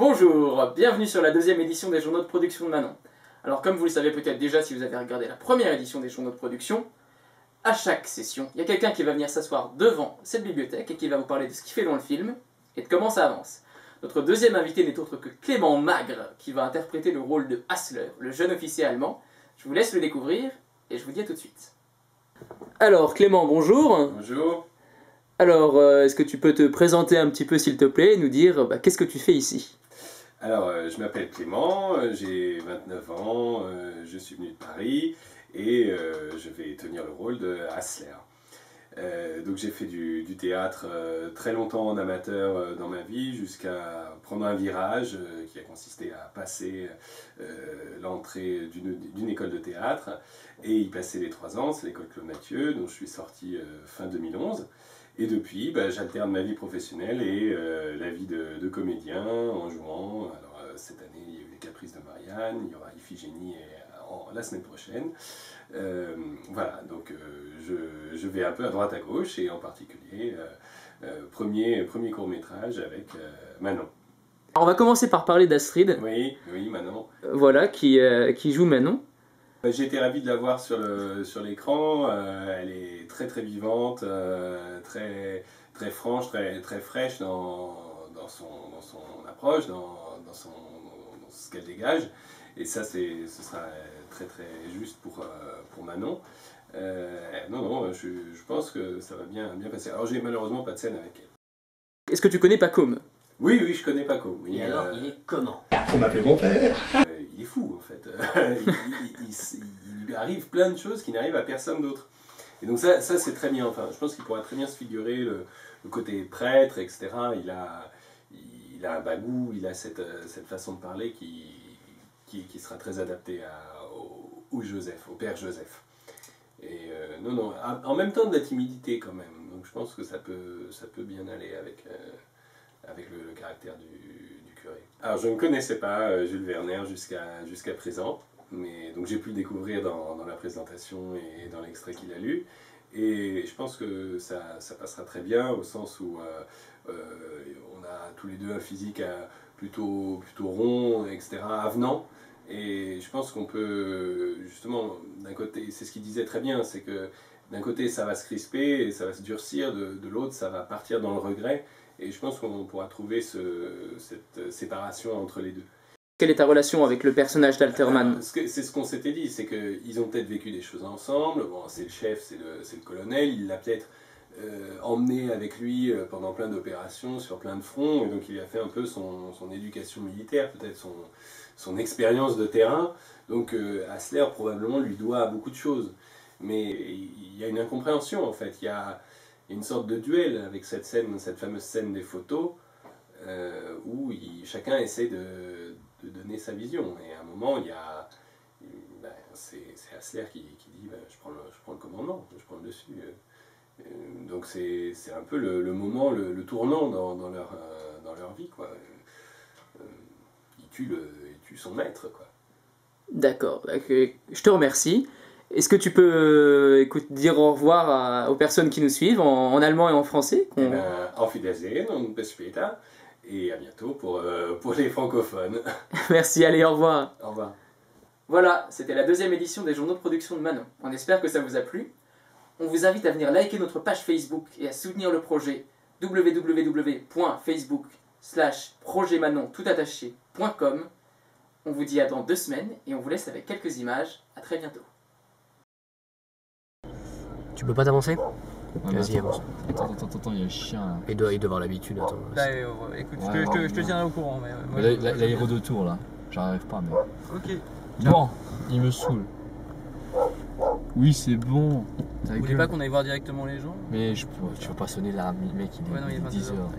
Bonjour, bienvenue sur la deuxième édition des journaux de production de Manon. Alors comme vous le savez peut-être déjà si vous avez regardé la première édition des journaux de production, à chaque session, il y a quelqu'un qui va venir s'asseoir devant cette bibliothèque et qui va vous parler de ce qu'il fait dans le film et de comment ça avance. Notre deuxième invité n'est autre que Clément Magre, qui va interpréter le rôle de Hassler, le jeune officier allemand. Je vous laisse le découvrir et je vous dis à tout de suite. Alors Clément, bonjour. Bonjour. Alors, est-ce que tu peux te présenter un petit peu s'il te plaît et nous dire qu'est-ce que tu fais ici? Alors, je m'appelle Clément, j'ai 29 ans, je suis venu de Paris et je vais tenir le rôle de Hassler. Donc j'ai fait du théâtre très longtemps en amateur dans ma vie jusqu'à prendre un virage qui a consisté à passer l'entrée d'une école de théâtre et y passer les 3 ans, c'est l'école Claude Mathieu, dont je suis sorti fin 2011. Et depuis, j'alterne ma vie professionnelle et la vie de comédien en jouant. Alors cette année, il y a eu les Caprices de Marianne, il y aura Iphigénie la semaine prochaine. Voilà, donc je vais un peu à droite à gauche et en particulier premier court-métrage avec Manon. Alors, on va commencer par parler d'Astrid. Oui, Manon. Voilà, qui joue Manon. J'ai été ravi de la voir sur l'écran, elle est très très vivante, très franche, très fraîche dans son approche, dans ce qu'elle dégage, et ça ce sera très juste pour Manon. Non, je pense que ça va bien passer. Alors j'ai malheureusement pas de scène avec elle. Est-ce que tu connais Pacôme? Oui, je connais Paco. Oui, et alors, il est comment? Faut m'appeler mon père. Il est fou en fait. Il lui arrive plein de choses qui n'arrivent à personne d'autre. Et donc ça c'est très bien. Enfin, je pense qu'il pourra très bien se figurer le côté prêtre, etc. Il a un bagou, il a cette façon de parler qui sera très adaptée au Joseph, au père Joseph. Et non, en même temps de la timidité quand même. Donc je pense que ça peut bien aller avec le caractère du curé. Alors je ne connaissais pas Jules Werner jusqu'à présent, mais donc j'ai pu le découvrir dans la présentation et dans l'extrait qu'il a lu, et je pense que ça passera très bien au sens où on a tous les deux un physique plutôt rond, etc., avenant, et je pense qu'on peut justement, d'un côté, c'est ce qu'il disait très bien, c'est que d'un côté ça va se crisper et ça va se durcir, de l'autre ça va partir dans le regret. Et je pense qu'on pourra trouver cette séparation entre les deux. Quelle est ta relation avec le personnage d'Alterman? C'est ce qu'on s'était dit, c'est qu'ils ont peut-être vécu des choses ensemble. Bon, c'est le chef, c'est le colonel, il l'a peut-être emmené avec lui pendant plein d'opérations, sur plein de fronts, et donc il a fait un peu son éducation militaire, peut-être son expérience de terrain. Donc Hassler probablement lui doit beaucoup de choses. Mais il y a une incompréhension en fait, il y a une sorte de duel avec cette fameuse scène des photos où chacun essaie de donner sa vision, et à un moment c'est Hassler qui dit je prends le commandement, je prends le dessus. Donc c'est un peu le moment, le tournant dans leur vie, quoi. Il tue son maître, quoi. D'accord, je te remercie. Est-ce que tu peux dire au revoir aux personnes qui nous suivent en allemand et en français? Auf Wiedersehen und bis später, et à bientôt pour les francophones. Merci, allez, au revoir. Au revoir. Voilà, c'était la deuxième édition des journaux de production de Manon. On espère que ça vous a plu. On vous invite à venir liker notre page Facebook et à soutenir le projet www.facebook.com. On vous dit à dans 2 semaines et on vous laisse avec quelques images. À très bientôt. Tu peux pas t'avancer? Ouais, Vas-y, avance. Attends, il y a le chien là. Il doit avoir l'habitude, attends. Écoute, Ouais, je te tiendrai au courant. Mais, moi, L'aéro de tour là, j'arrive pas mais. Ok. Bon, il me saoule. Oui, c'est bon. Vous voulez pas qu'on aille voir directement les gens? Mais tu vas pas sonner là, mec, il est 10 heures.